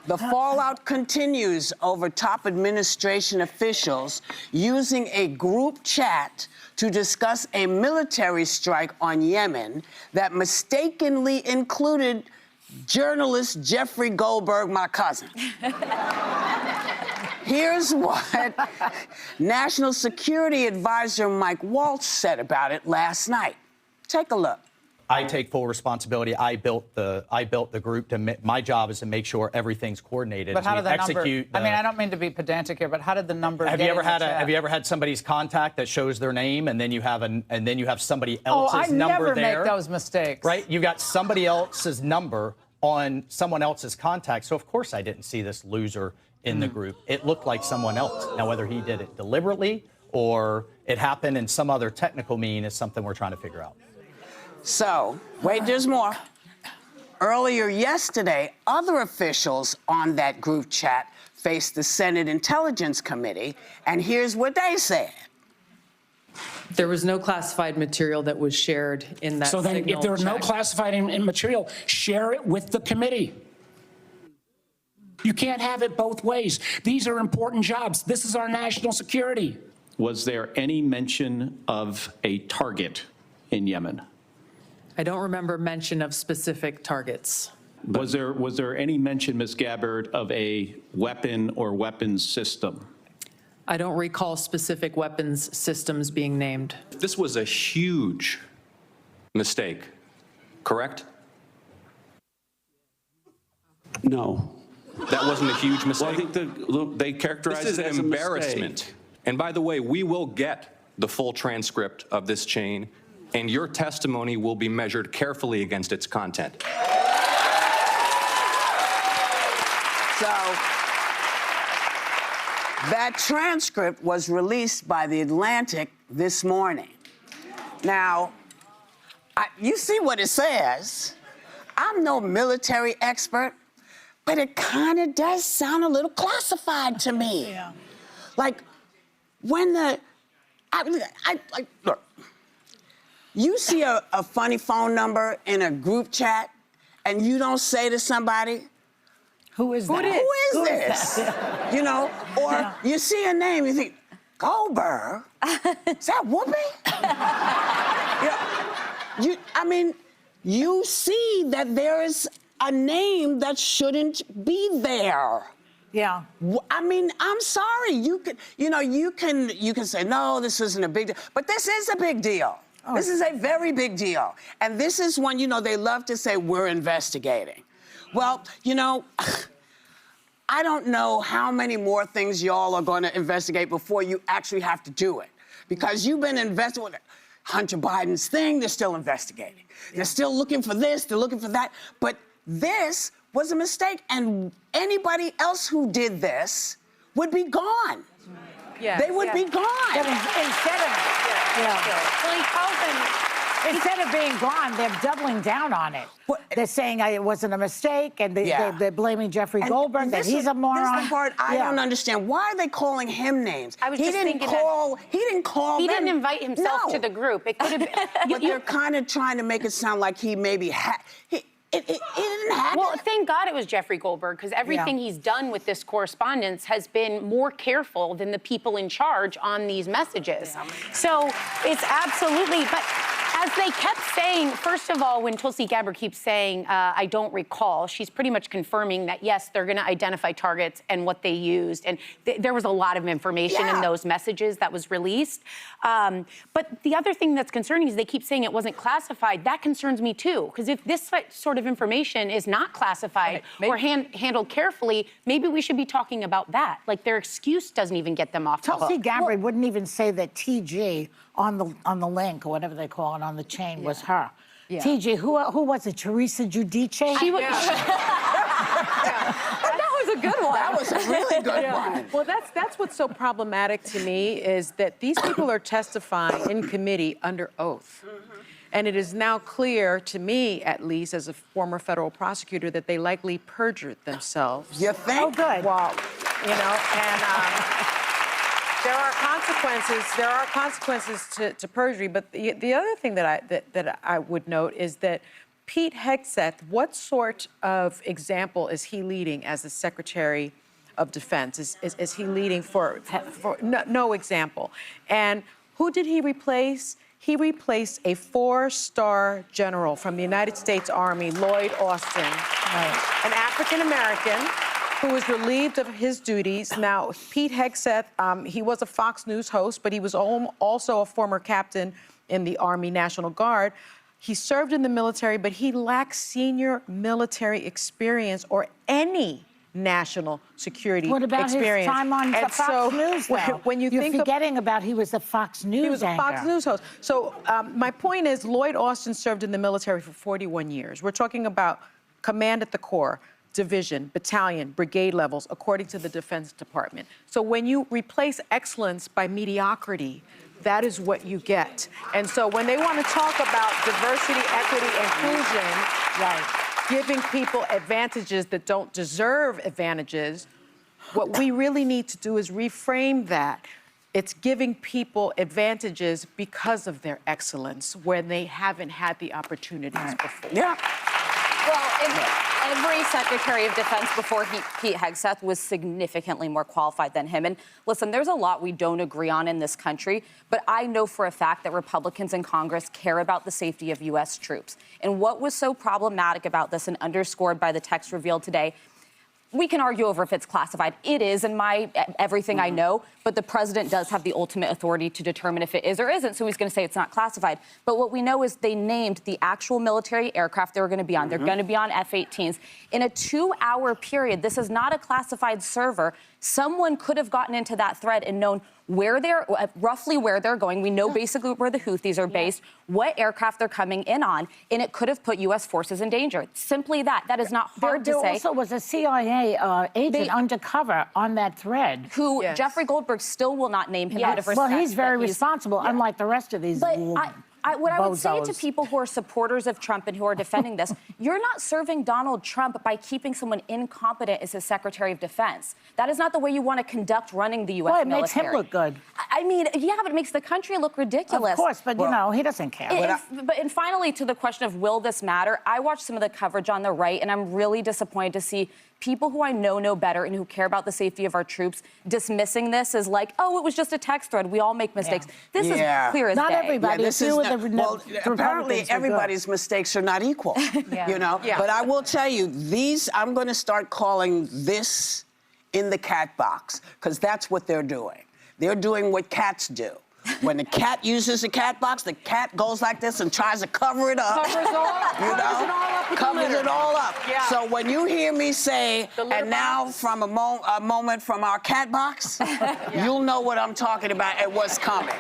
The fallout continues over top administration officials using a group chat to discuss a military strike on Yemen that mistakenly included journalist Jeffrey Goldberg, my cousin. Here's what National Security Advisor Mike Waltz said about it last night. Take a look. I take full responsibility. I built the group. My job is to make sure everything's coordinated. But how did the number? Execute I mean, I don't mean to be pedantic here, but how did the number? Have you ever had somebody's contact that shows their name, and then you have somebody else's number there? I never make those mistakes. Right? You got somebody else's number on someone else's contact. So of course I didn't see this loser in the group. It looked like someone else. Now whether he did it deliberately or it happened in some other technical mean is something we're trying to figure out. So, wait, there's more. Earlier yesterday, other officials on that group chat faced the Senate Intelligence Committee, and here's what they said. There was no classified material that was shared in that So then, if there's no classified material, share it with the committee. You can't have it both ways. These are important jobs. This is our national security. Was there any mention of a target in Yemen? I don't remember mention of specific targets. Was there any mention, Ms. Gabbard, of a weapon or weapons system? I don't recall specific weapons systems being named. This was a huge mistake, correct? No. That wasn't a huge mistake? Well, I think they characterized this it is as an a embarrassment. mistake. And by the way, we will get the full transcript of this chain, and your testimony will be measured carefully against its content. So, that transcript was released by The Atlantic this morning. Now, you see what it says. I'm no military expert, but it kind of does sound a little classified to me. Yeah. Like, when look, you see a funny phone number in a group chat, and you don't say to somebody, Who is that? Who is this? You know, or you see a name, you think, Goldberg? Is that Whoopi? You see that there is a name that shouldn't be there. Yeah. I mean, I'm sorry. You can say, no, this isn't a big deal. But this is a big deal. Oh. This is a very big deal. And this is when, they love to say, we're investigating. Well, I don't know how many more things y'all are going to investigate before you actually have to do it. Because you've been investigating Hunter Biden's thing, they're still investigating. Yeah. They're still looking for this, they're looking for that. But this was a mistake, and anybody else who did this would be gone. Yeah, they would be gone. Instead of being gone, they're doubling down on it. They're saying it wasn't a mistake, and they're blaming Jeffrey Goldberg, that he's a moron. This is the part I don't understand. Why are they calling him names? I was he just didn't thinking call. He didn't call. He them. didn't invite himself to the group. It could have been. But they're kind of trying to make it sound like he maybe had. It didn't happen. Well, thank God it was Jeffrey Goldberg, because everything he's done with this correspondence has been more careful than the people in charge on these messages. Yeah. So it's absolutely, but as they kept saying, first of all, when Tulsi Gabbard keeps saying, I don't recall, she's pretty much confirming that, yes, they're going to identify targets and what they used. And there was a lot of information in those messages that was released. But the other thing that's concerning is they keep saying it wasn't classified. That concerns me, too, because if this sort of information is not classified or handled carefully, maybe we should be talking about that. Like, their excuse doesn't even get them off the hook. Tulsi Gabbard wouldn't even say that TG on the link, or whatever they call it, on the chain was her. Yeah. TG, who was it? Teresa Giudice? She was. That was a good one. That was a really good one. Well, that's what's so problematic to me, is that these people are testifying in committee under oath. And it is now clear to me, at least as a former federal prosecutor, that they likely perjured themselves. You think? Oh, good. Well, and there are consequences to perjury. But the other thing that I would note is that Pete Hegseth, what sort of example is he leading as the Secretary of Defense? Is he leading for no example? And who did he replace? He replaced a 4-star general from the United States Army, Lloyd Austin, an African-American who was relieved of his duties. Now, Pete Hegseth, he was a Fox News host, but he was also a former captain in the Army National Guard. He served in the military, but he lacks senior military experience or any national security What about experience. his time on Fox News, though? When you You're think forgetting about he was a Fox News he was a anchor. Fox News host. So my point is, Lloyd Austin served in the military for 41 years. We're talking about command at the corps, division, battalion, brigade levels, according to the Defense Department. So when you replace excellence by mediocrity, that is what you get. And so when they want to talk about diversity, equity, inclusion, giving people advantages that don't deserve advantages, what we really need to do is reframe that. It's giving people advantages because of their excellence when they haven't had the opportunities before. Yeah. Well, every Secretary of Defense before Pete Hegseth was significantly more qualified than him. And listen, there's a lot we don't agree on in this country, but I know for a fact that Republicans in Congress care about the safety of U.S. troops. And what was so problematic about this and underscored by the text revealed today, we can argue over if it's classified. It is in everything I know, but the president does have the ultimate authority to determine if it is or isn't, so he's going to say it's not classified. But what we know is they named the actual military aircraft they were going to be on. They're going to be on F-18s. In a 2-hour period, this is not a classified server. Someone could have gotten into that thread and known roughly where they're going. We know basically where the Houthis are based, what aircraft they're coming in on, and it could have put U.S. forces in danger. Simply that. That is not hard to say. There also was a CIA agent undercover on that thread. Who Jeffrey Goldberg still will not name him out of respect. Well, he's very responsible, unlike the rest of these. But what I would say to bozos. people who are supporters of Trump and who are defending this, you're not serving Donald Trump by keeping someone incompetent as his Secretary of Defense. That is not the way you want to conduct running the U.S. Well, it military. makes him look good. I mean, yeah, but it makes the country look ridiculous. Of course, but, you know, he doesn't care. And finally, to the question of will this matter, I watched some of the coverage on the right, and I'm really disappointed to see people who I know better and who care about the safety of our troops dismissing this as like, oh, it was just a text thread. We all make mistakes. This is clear as day. Not everybody. Well, apparently everybody's mistakes are not equal, you know? But I will tell you, I'm going to start calling this in the cat box, because that's what they're doing. They're doing what cats do. When the cat uses the cat box, the cat goes like this and tries to cover it up. Covers it all up. Covers it all up. Yeah. So when you hear me say, and now from a moment from our cat box, you'll know what I'm talking about and what's coming.